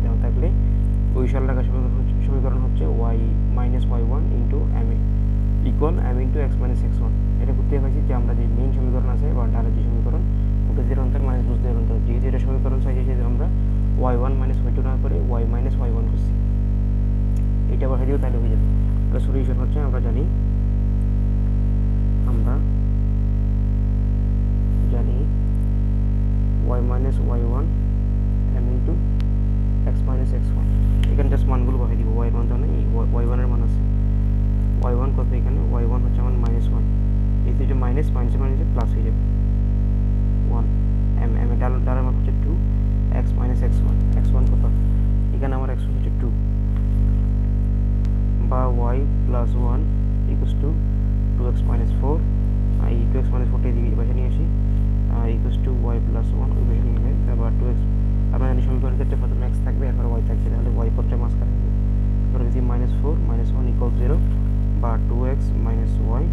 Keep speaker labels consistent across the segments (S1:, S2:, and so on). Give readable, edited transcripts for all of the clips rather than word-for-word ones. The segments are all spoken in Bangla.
S1: দেওয়া থাকলে ওই সরলরেখা সমীকরণ হচ্ছে y minus y1 into m equal m into x minus x1। এটা করতে পারছি যে আমরা যে মেইন সমীকরণ আছে বা ডালের যে সমীকরণ ভোল্টেজের অন্তর মাইনাস ভোল্টেজের অন্তর, যেহেতু এটা সমীকরণ চাইছে সেহেতু আমরা y1 মাইনাস y2 না করে y মাইনাস y1 করছি। এটা বসাই দিও তাহলে হয়ে যাবে। তাহলে সলিউশন হচ্ছে আমরা জানি y minus y1 m into x minus x1। এখানে জাস্ট মানগুলো বসাই দিব। y1 তো নেই, y1 এর মান আছে। y1 কত এখানে? y1 হচ্ছে আমার মাইনাস 1, যেহেতু এটা মাইনাস মাইনাসের মানে প্লাস হয়ে যাবে 1 m m এর ডালের মান হচ্ছে 2 x মাইনাস x1। x1 কত? এখানে আমার x1 হচ্ছে 2 বা y plus 1 equals to 2x minus 4। এই 2x মাইনাস 4 টা এদিকে পাশে নিয়ে আসি, ইকুয়ালস টু y প্লাস 1 ওই পাশে নিয়ে যাই। তারপর 2x, আমরা জানি সমীকরণের ক্ষেত্রে প্রথমে x থাকবে এরপর y থাকবে, তাহলে y পদটা মাঝখানে থাকবে। তারপর যদি মাইনাস 4 মাইনাস 1 ইকুয়াল 0 বা 2x minus y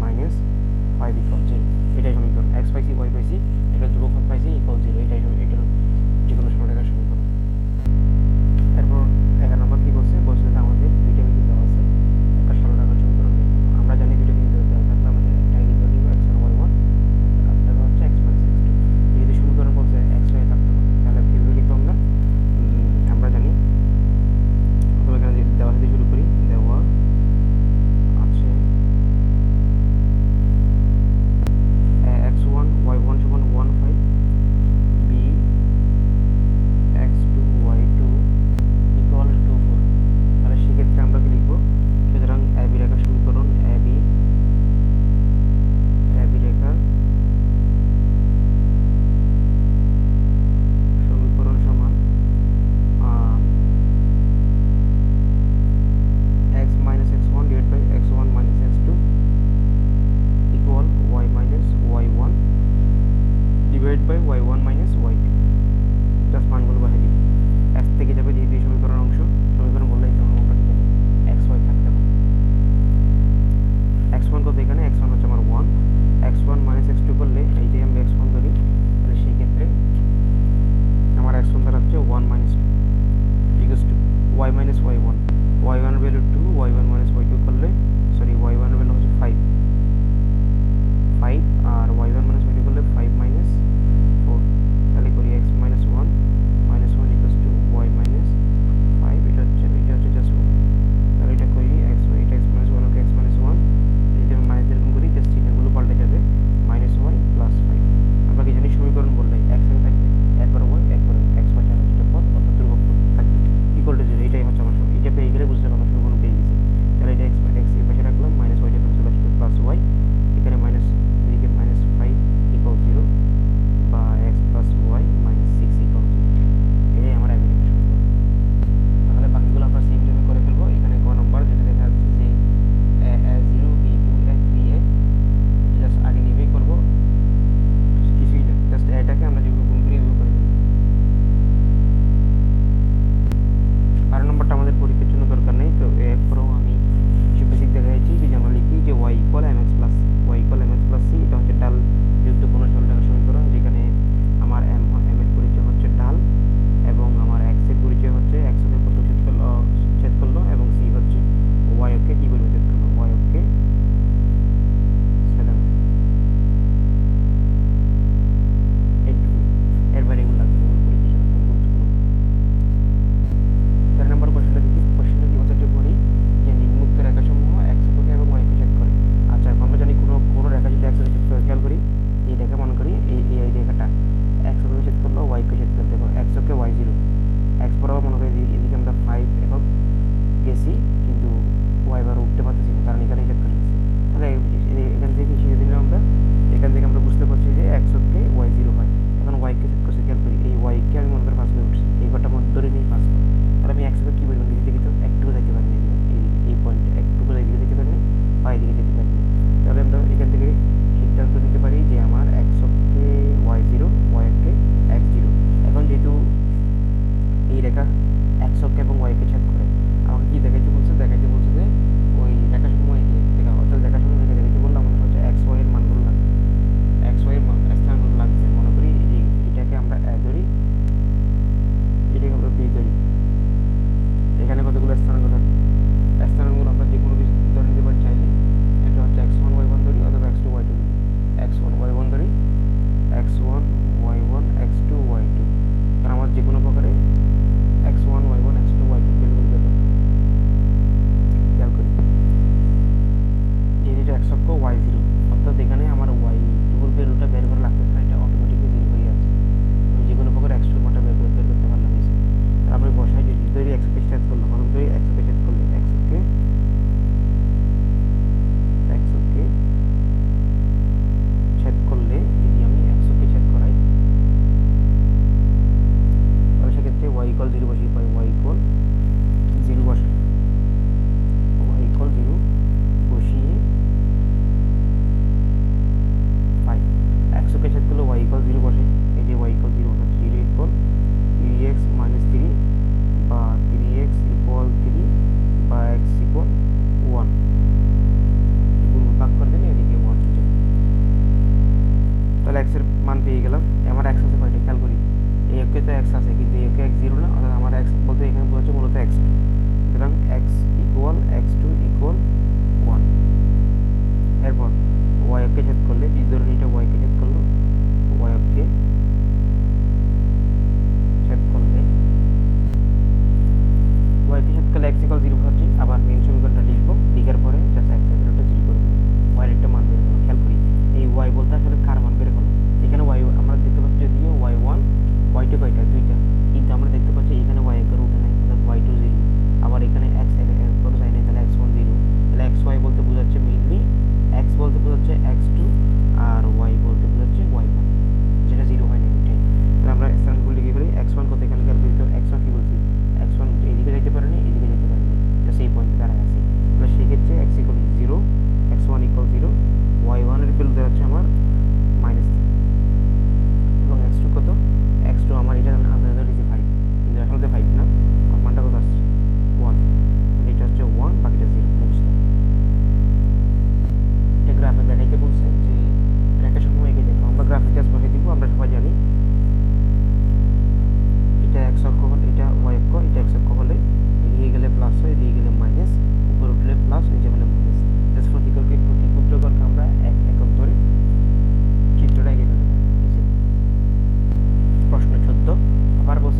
S1: minus 5 equal 0। এটাই সমীকরণ। x পাইছি, y পাইছি, এটা ধ্রুবক পাইছি ইকুয়াল 0। এটাই এটার যে কোনো সরলরেখার সমীকরণ। এরপর 11 নম্বর কি বলছে? বলছে যে আমাদের দুইটা বিন্দু দেওয়া আছে, একটা সরলরেখার সমীকরণ নির্ণয় করো। আমরা জানি দুইটা বিন্দু দেওয়া থাকলে আমাদের একটা ইকুয়াল নিব x1 y1, একটা হচ্ছে x মাইনাস x2। যেহেতু সমীকরণ বলছে x y থাকতে হবে, তাহলে কিভাবে লিখবো আমরা? আমরা জানি অথবা এখানে যদি দেওয়া থেকে শুরু করি, দেওয়া আছে x1 y1 সমান 1 5 b x2 y2 ইকুয়াল 2 4। তাহলে সেক্ষেত্রে আমরা কি লিখবো? সুতরাং ab রেখার সমীকরণ ab রেখার সমীকরণ সমান x minus x1 divided by x1 minus x2 equal y minus y1 divided by y1 minus y2। Just মানগুলো বসাই দিব। x থেকে যাবে যেহেতু এই সমীকরণ অংশ, সমীকরণ বললেই তো আমরা কি জানি xy থাকতে হবে। x1 কত এখানে? x1 হচ্ছে আমার 1, x1 minus x2 করলে এইটাই আমি x1 ধরি, তাহলে সেই ক্ষেত্রে আমার x1 দাঁড়াচ্ছে 1 minus 2 equals to y minus y1। y1 এর ভ্যালু 2, y1 minus y2 করলে সরি y1 এর ভ্যালু হচ্ছে 5 আর y1 minus y2 করলে 5 minus 4। তাহলে করি x minus 1 minus 1 equals to y minus 5। এটা হচ্ছে জাস্ট 1। তাহলে এটা করি x এটা x minus 1 ওকে x minus 1, যদি আমি মাইনাস এরকম করি জাস্ট চিহ্নগুলো পাল্টে যাবে, minus y plus 5। আমরা কি জানি সমীকরণ বললে x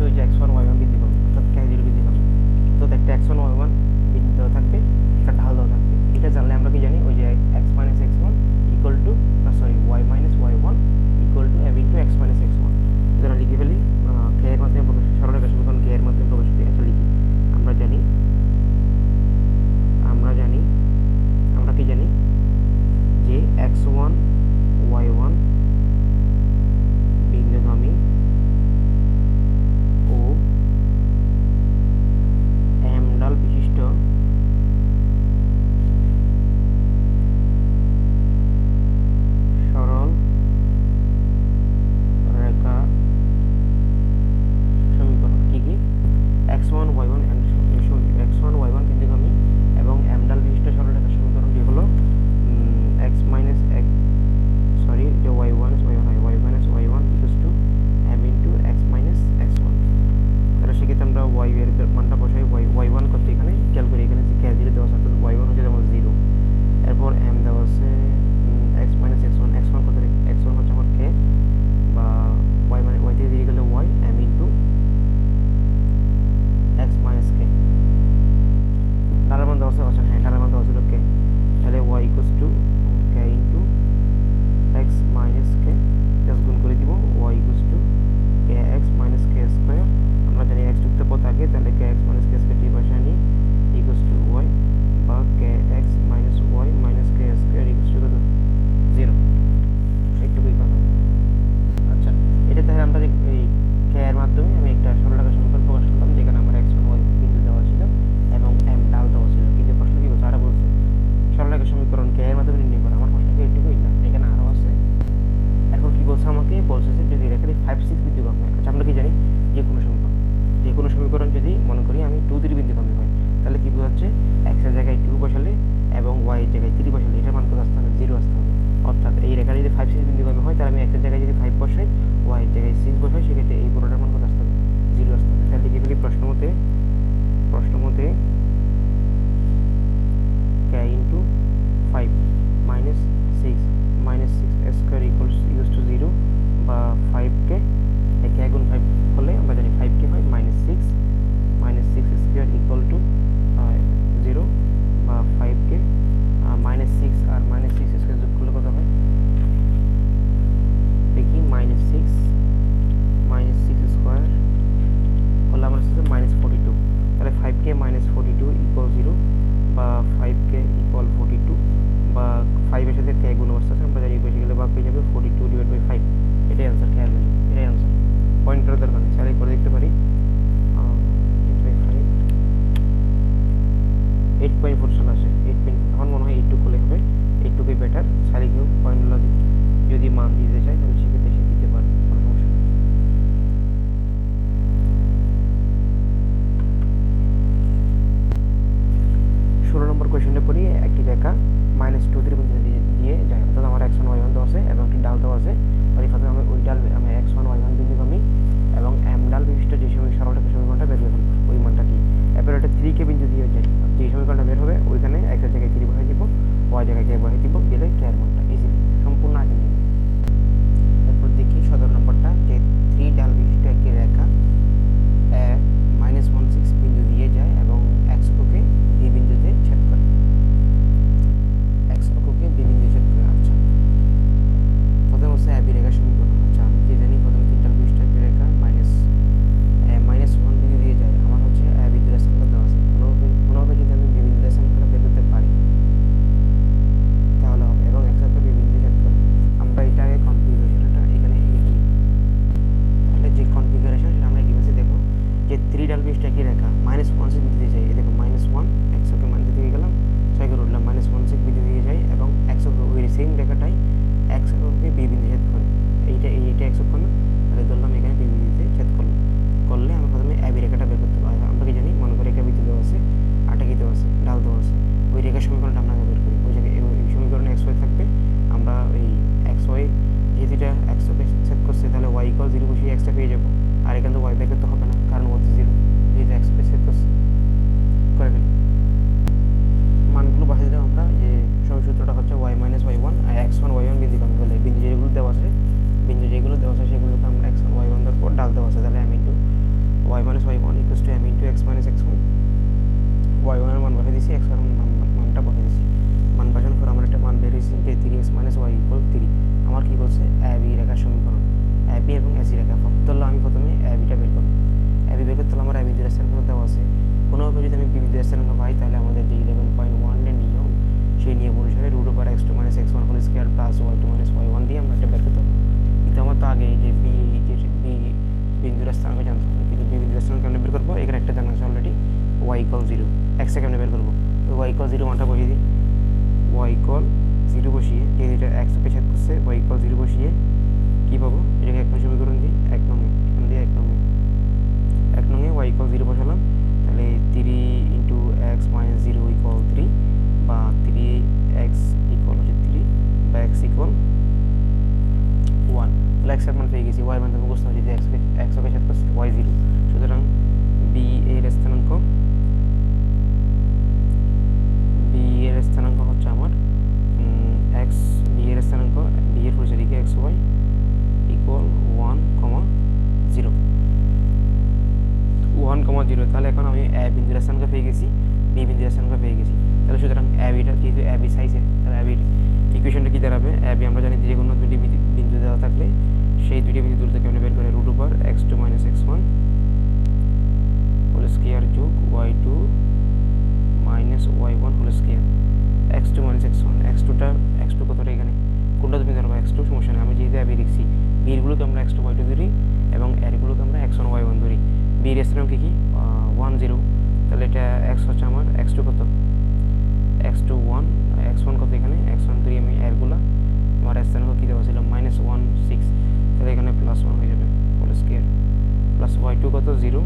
S1: ওই যে x1 y1 বৃদ্ধি পাবে, অর্থাৎ k0 বৃদ্ধি পাবে, অর্থাৎ একটা x1 y1 বৃদ্ধি দেওয়া থাকবে, একটা ঢাল দেওয়া থাকবে। এটা জানলে আমরা কি জানি, ওই যে x minus x1 equal to y minus y1 equal to m into x minus x1। সুতরাং লিখে ফেলি k এর মাধ্যমে প্রকাশ, সরলরেখা সমীকরণ k এর মাধ্যমে প্রকাশ করি। আচ্ছা লিখি, আমরা কি জানি যে x1 y1 বিন্দুগামী ও m ডাল বিশিষ্ট সরল রেখা সমীকরণ কি কি, x1 y1 বিন্দুগামী এবং m ডাল বিশিষ্ট সরল রেখা সমীকরণটি হলো x minus x সরি যে y1 হয় y minus y1 equals to m into x minus x1। তাহলে সেক্ষেত্রে আমরা y এর মানটা বসাই, y1 করতে এখানে খেয়াল করি, এখানে যে k0 দেওয়া আছে, অর্থাৎ y1 হচ্ছে যেমন 0, এরপর m দেওয়া আছে x minus x1, x1 কত, x1 হচ্ছে আমার k বা y মানে y থেকে দিয়ে গেলে y m into x minus k, ডালের মান দেওয়া আছে, আচ্ছা হ্যাঁ ডালের মান দেওয়া ছিল k, তাহলে y equals to k into x minus k, just গুণ করে দিব, y equals to kx minus k square, আমরা জানি x যুক্ত পদ আগে, তাহলে kx minus k স্কয়ার টি পাশে আনি equals to y বা kx minus y minus k square equals to কত 0। একটুকুই কথা। আচ্ছা এটা তাহলে আমরা এই k এর মাধ্যমে আমি একটা সরলরেখা সমীকরণ প্রকাশ করলাম, যেখানে আমার x1 y1 বিন্দু দেওয়া ছিল এবং m ডাল দেওয়া ছিল, কিন্তু প্রশ্ন কি বলছে, আরে বলছে সরলরেখা সমীকরণ k এর মাধ্যমে নির্ণয় করা। আমার প্রশ্ন এইটুকুই না, এখানে আরো আছে। এখন কি বলছে, আমাকে বলছে যে যদি রেখাটি 5 6 বিন্দুগামী হয়। আচ্ছা আমরা কি জানি, যে কোনো সমীকরণ যদি মনে করি আমি 2 3 বিন্দুগামী হয়, তাহলে কি বোঝাচ্ছে, x এর জায়গায় 2 বসালে এবং y এর জায়গায় 3 বসালে এটার মান কত আসতে হবে, 0 আসতে হবে। অর্থাৎ এই রেখাটি যদি 5 6 বিন্দুগামী হয়, তাহলে আমি x এর জায়গায় যদি 5 বসাই, y এর জায়গায় 6 বসাই, সেক্ষেত্রে এই পুরোটার মান কত আসতে হবে, 0 আসতে হবে। তাহলে লিখে ফেলি প্রশ্ন মতে k into 5 minus 6 square equals to 0 বা 5k, k গুণ 5 করলে আমরা জানি 5k হয় -6 স্কয়ার equal to 0 বা 5k -6 আর -6 স্কয়ার যোগ করলে কত হয় দেখি, -6 স্কয়ার করলে আমরা হচ্ছে -42, তাহলে 5k -42 equal 0 বা 5k equal 42 বা 5 এর সাথে k গুণ অবস্থা আছে, আমরা জানি বসে গেলে ভাগ পেয়ে যাবে 42 ডিভাইড বাই 5, এটাই आंसर, k এর ভ্যালু এটাই आंसर। পয়েন্ট করার দরকার নেই, চাইলে করে দেখতে পারি। 8.4 সাল আসে, 8.4, আমার মনে হয় 8 করলে হবে, 8 বেটার। চাইলে কেউ পয়েন্টগুলো যদি মান দিতে চায় তাহলে সেক্ষেত্রে সে দিতে পারে, কোনো সমস্যা নেই। 16 নম্বর কোয়েশ্চেনটা পড়ি। একটি রেখা -2 বিন্দু দিয়ে যায়, অর্থাৎ আমার x1 y1 দেওয়া আছে এবং একটি ডাল দেওয়া আছে, পরিফাতে আমি ওই ডাল আমি x1 y1 বিন্দুগামী এবং m ডাল বিশিষ্ট যে সরলরেখা সমীকরণটা বের করে ফেলবো, ওই মানটা কি, এরপর এটা 3k বিন্দু দিয়ে যায়, যে সমীকরণটা বের হবে ওইখানে x এর জায়গায় 3 বসাই দিব, y জায়গায় k বসাই দিব, গেলে k এর মানটা ইজিলি সম্পূর্ণ আগে নিয়ে। এরপর দেখি 17 নম্বরটা, যে 3 ডাল বিশিষ্ট একটি রেখা -16 বিন্দু দিয়ে যায় এবং x অক্ষকে b বিন্দুতে ছেদ করে, আচ্ছা প্রথমে হচ্ছে ab রেখা সমীকরণ। আচ্ছা আমি কি জানি, প্রথমে 3 ডাল বিশিষ্ট একটি রেখা -1 বিন্দু দিয়ে যায়, আমার হচ্ছে a বিন্দুর স্থানটা দেওয়া আছে, কোনোভাবে যদি আমি b বিন্দুর স্থানটা বের করতে পারি তাহলে হবে, এবং x অক্ষকে b বিন্দুতে ছেদ করে। আমরা এটা আগে কনফিগারেশনটা এখানে লিখি, তাহলে যে কনফিগারেশন সেটা আমরা কি বলছি দেখো, যে 3 ডাল বিশিষ্ট একটি রেখা -16 বিন্দু দিয়ে যায়, এই দেখো -1 x অক্ষে মান দিয়ে গেলাম 6 করে উঠলাম, -16 বিন্দু দিয়ে যায় এবং x অক্ষে ওই সেম রেখাটাই x অক্ষকে b বিন্দু ছেদ করে, এইটা x অক্ষ না, তাহলে ধরলাম এখানে b বিন্দুতে ছেদ করলে আমি প্রথমে ab রেখাটা বের করতে পারি। আমরা কি জানি, মনে করি রেখা বৃত্ত দেওয়া আছে, আটা কি দেওয়া আছে, ডাল দেওয়া আছে, ওই রেখা সমীকরণটা আমরা বের করি, ওই জায়গায় এই সমীকরণে xy থাকবে, আমরা এই xy যেহেতু এটা x অক্ষে ছেদ করছে, তাহলে y = 0 বসিয়ে x টা পেয়ে যাবো, আর এখানে তো y বের করতে হবে না, কারণ ও 0 যেহেতু x অক্ষে ছেদ করছে, করে ফেলি। মানগুলো বসিয়ে দিলাম আমরা, যে সূত্রটা হচ্ছে y minus y1 আর x1 y1 বিন্দুগামী হলে বিন্দু যেগুলো দেওয়া আছে সেগুলোকে আমরা x1 y1 দেওয়ার পর ডাল দেওয়া আছে, তাহলে m into y minus y one equals to m into x minus x one. Y ওয়ানের মান বসাই দিয়েছি, এক্স ওয়ানের মানটা বসাই দিয়েছি। মান বসানোর পর আমার একটা মান বের হয়েছে যে 3x মাইনাস ওয়াই ইকুয়াল 3। আমার কী বলছে এ বি রেখার সমীকরণ, এ বি এবং এসি রেখা। ধরলো আমি প্রথমে এ বিটা বের করব। এ বি বের করতে হলে আমার এ বিন্দুর স্থানাঙ্ক দেওয়া আছে। কোনোভাবে যদি আমি বি বিন্দুর স্থানাঙ্ক পাই তাহলে আমাদের যে 11.1 এর নিয়ম, সেই নিয়ম অনুসারে root over x2 minus x1 whole square plus y2 minus y1 দিয়ে আমরা একটা বের করতে হবে। কিন্তু আমার তো আগে যে বি বিন্দুর স্থানাঙ্ক জানতে হবে, কিন্তু বি বিন্দুর স্থানাঙ্ক কেমনে বের করবো? এখানে একটা জানা আছে অলরেডি, y ইকুয়াল 0। x এ কেমনে বের করবো? ওই y ইকুয়াল 0 মানটা বসিয়ে দিই। y ইকুয়াল 0 বসিয়ে, যেহেতু এটা x কে ছেদ করছে, y ইকুয়াল 0 বসিয়ে কী পাবো? এটাকে এক নং সমীকরণ দিই, 1 নং এখান দিয়ে 1 নং y ইকুয়াল 0 বসালাম। তাহলে 3 ইন্টু এক্স মাইনাস 0 ইকুয়াল 3, বা 3x ইকুয়াল হচ্ছে 3, বা x ইকুয়াল 1। তাহলে x এর মান পেয়ে গেছি, y এর মান থেকে বুঝতে হবে যে x কে ছেদ করছে, y 0। সুতরাং b এর স্থানাঙ্ক হচ্ছে আমার x, b এর স্থানাঙ্ক, b এর পরিচয় লিখে xy ইকুয়াল 1,0 1,0। তাহলে এখন আমি এ বিন্দুর স্থানাঙ্ক পেয়ে গেছি, বি বিন্দুর স্থানাঙ্ক পেয়ে গেছি। তাহলে সুতরাং এ বিটা, যেহেতু এ বি সাইজে, তাহলে এ বির ইকুয়েশনটা কী দাঁড়াবে? এ বি আমরা জানি যে কোনো দুটি বিন্দু দেওয়া থাকলে সেই দুটি বিন্দু দূরত্ব কেমন বের করে? Root over x2 minus x1 whole square যোগ y2 minus y1 whole square. x2 minus x1, x2 কতটা এখানে? কোনটা তুমি ধরবো? x2 সমস্যা নেই, আমি যেহেতু বি লিখছি, বিরগুলোকে আমরা x2 y2 ধরি এবং এরগুলোকে আমরা x1 y1 ধরি। বির স্থানাঙ্ক কি? 1 0। তাহলে এটা x হচ্ছে আমার x2 কত? x2 1, x1 কত এখানে? x1 3। আমি এরগুলো আমার স্থানাঙ্ক কী দেওয়া ছিল? -1 6। তাহলে এখানে +1 হয়ে যাবে হোল স্কয়ার, প্লাস y2 কত? 0,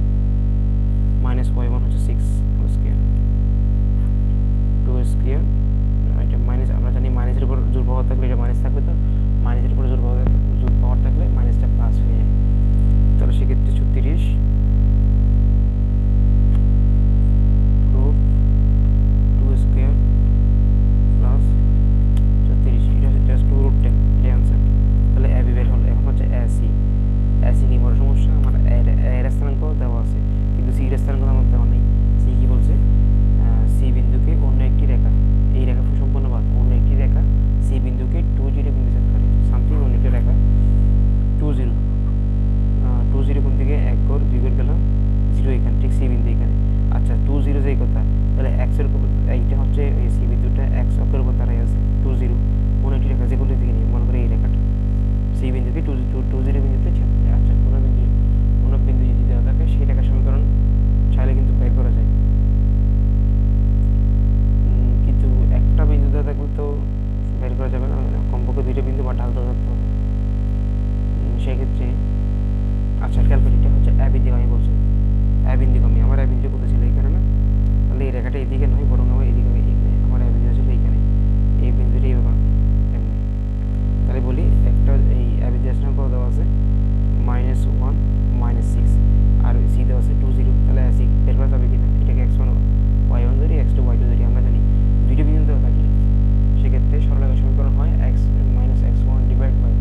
S1: মাইনাস y1 হচ্ছে 6 হোল স্কয়ার, 2 স্কয়ার। এটা মাইনাস, আমরা জানি মাইনাসের উপর জোর পাওয়ার থাকলে এটা মাইনাস থাকবে, তো মাইনাসের উপর জোর পাওয়ার থাকলে মাইনাসটা প্লাস হয়ে যায়। তাহলে সেক্ষেত্রে 36 রুট 2 স্কয়ার প্লাস 36, এটা জাস্ট 2 রুট 10, এটাই আনসার। তাহলে এ বি বের হলো। এখন হচ্ছে এসি নিয়ে বড় সমস্যা। আমার এর স্থানাঙ্ক দেওয়া আছে, কিন্তু সি এর স্থানাঙ্ক আমার দেওয়া নেই। সি কি বলছে? সি বিন্দুকে অন্য একটি রেখা, এই রেখা সম্পূর্ণ বাদ, অন্য একটি রেখা সি বিন্দুকে 2 0 বিন্দু ছেদ করে। সামথিং অন্য একটি রেখা 2 0 কোন দিকে? 1 ঘর 2 ঘর গেলাম 0 এখানে, ঠিক সি বিন্দু এখানে। আচ্ছা 2 0 যেই কথা, তাহলে এক্স এর উপর, এইটা হচ্ছে এই সি বিন্দুটা এক্স অক্ষের উপর দাঁড়ায় আছে। 2 0 অন্য একটি রেখা, যে কোনো দিকে নিয়ে, মনে করে এই রেখাটা সি বিন্দুকে 2 0 বিন্দুতে ছেদ করে। আচ্ছা কোনো বিন্দু যদি দেওয়া থাকে, সেই রেখার সমীকরণ চাইলে কিন্তু বের করা যায়, কিন্তু একটা বিন্দু দেওয়া থাকলে তো বের করা যাবে না, কমপক্ষে 2টা বিন্দু বা ঢাল দেওয়া থাকতে হবে। সেক্ষেত্রে আচ্ছা ক্যালকুলেটরটা হচ্ছে এ বিন্দু আমি বলছি, এ বিন্দু আমি, আমার এ বিন্দু কোথায় ছিল? এখানে না? তাহলে এই রেখাটা এদিকে নয়, বরং আমার এদিকে, আমার এ বিন্দু ছিল এইখানে, এই বিন্দুটা এইভাবে আঁকি এমনি। তাহলে বলি একটা এই এ বিন্দু স্থানাঙ্ক দেওয়া আছে -1 -6, আর সি দেওয়া আছে 2 0। তাহলে সি বের করা যাবে কিনা? এটাকে x1 y1 ধরি, x2 y2 ধরি। আমরা জানি দুইটা বিন্দু দেওয়া থাকলে সেক্ষেত্রে সরলরেখার সমীকরণ হয় x minus x1 divide by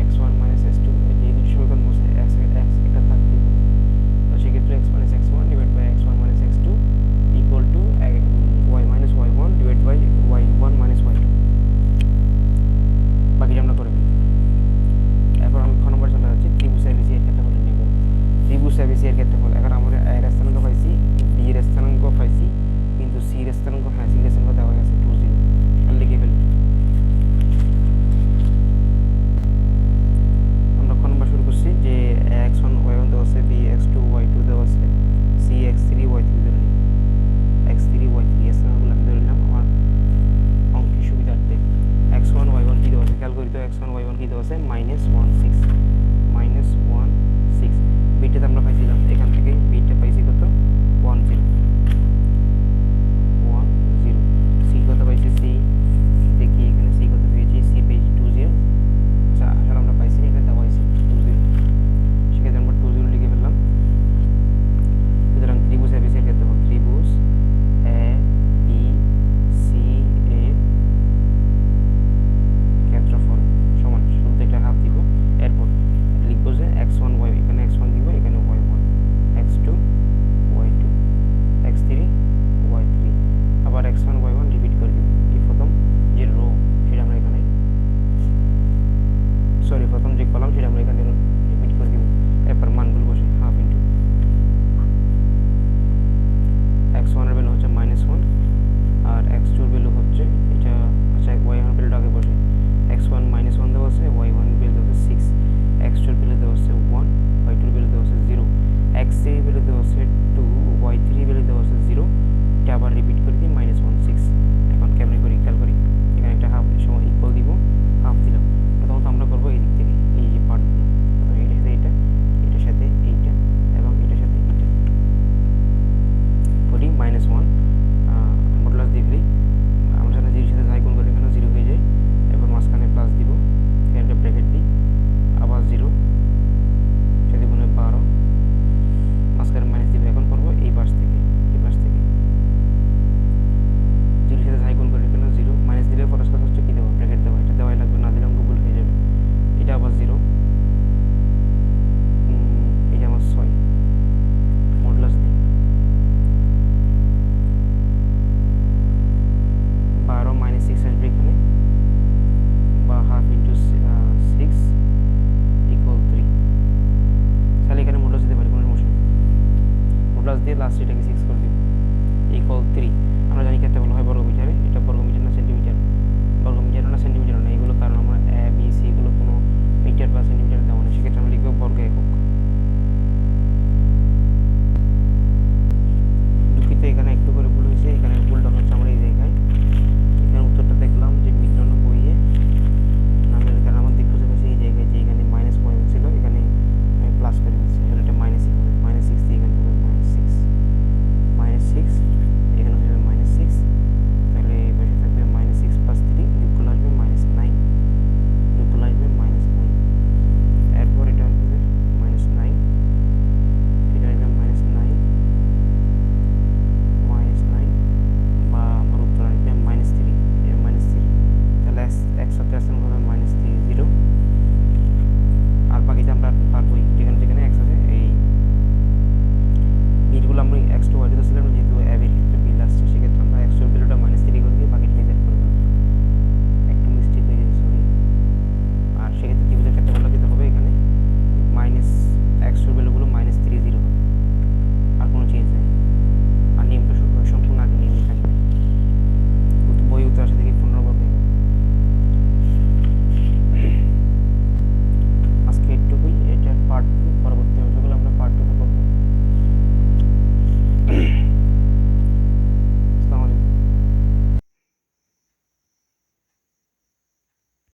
S1: x1 minus x2। যে দুটি সমীকরণ বসে x একটা থাকতেই হবে, তো সেক্ষেত্রে x minus x1 divide by x1 minus x2 equal to y minus y1 divide by y1 minus y2। বাকিটা আমরা করে ফেলি। এরপর আমি খ নম্বর চলে যাচ্ছি, ত্রিভুজ এবিসি এর ক্ষেত্রফল নির্ণয় করব। ত্রিভুজ এবিসি এর ক্ষেত্রফল, এখন আমরা এর স্থানাঙ্ক পাইছি, বি এর স্থানাঙ্ক পাইছি, কিন্তু সি এর স্থানাঙ্ক, হ্যাঁ সি এর স্থানাঙ্ক দেওয়া আছে 2 0। তাহলে লিখে ফেলি। আমরা খ নম্বর শুরু করছি যে x1 y1 দেওয়া আছে, বি x2 y2 দেওয়া আছে, সি x3 y3 ধরে নিই। x3 y3 এর স্থানাঙ্কগুলো আমি ধরে নিলাম আমার অঙ্কের সুবিধার্থে। x1 y1 কি দেওয়া আছে? খেয়াল করি তো, x1 y1 কি দেওয়া আছে? -1 6, -1 6। বিটাতে আমরা পাইছিলাম এখান থেকে, বিটা পাইছি কত? 1 0, 1 0। সি কত পাইছি? সি দেখি এখানে সি কত পেয়েছি? সি পেয়েছি 2 0। আচ্ছা আসলে আমরা পাইছি, এটা দেওয়া হয়েছে 2 0। সেক্ষেত্রে লাস্ট এটাকে 6 করে দিব ইকুয়াল 3। আমরা জানি ক্ষেত্রফল হয়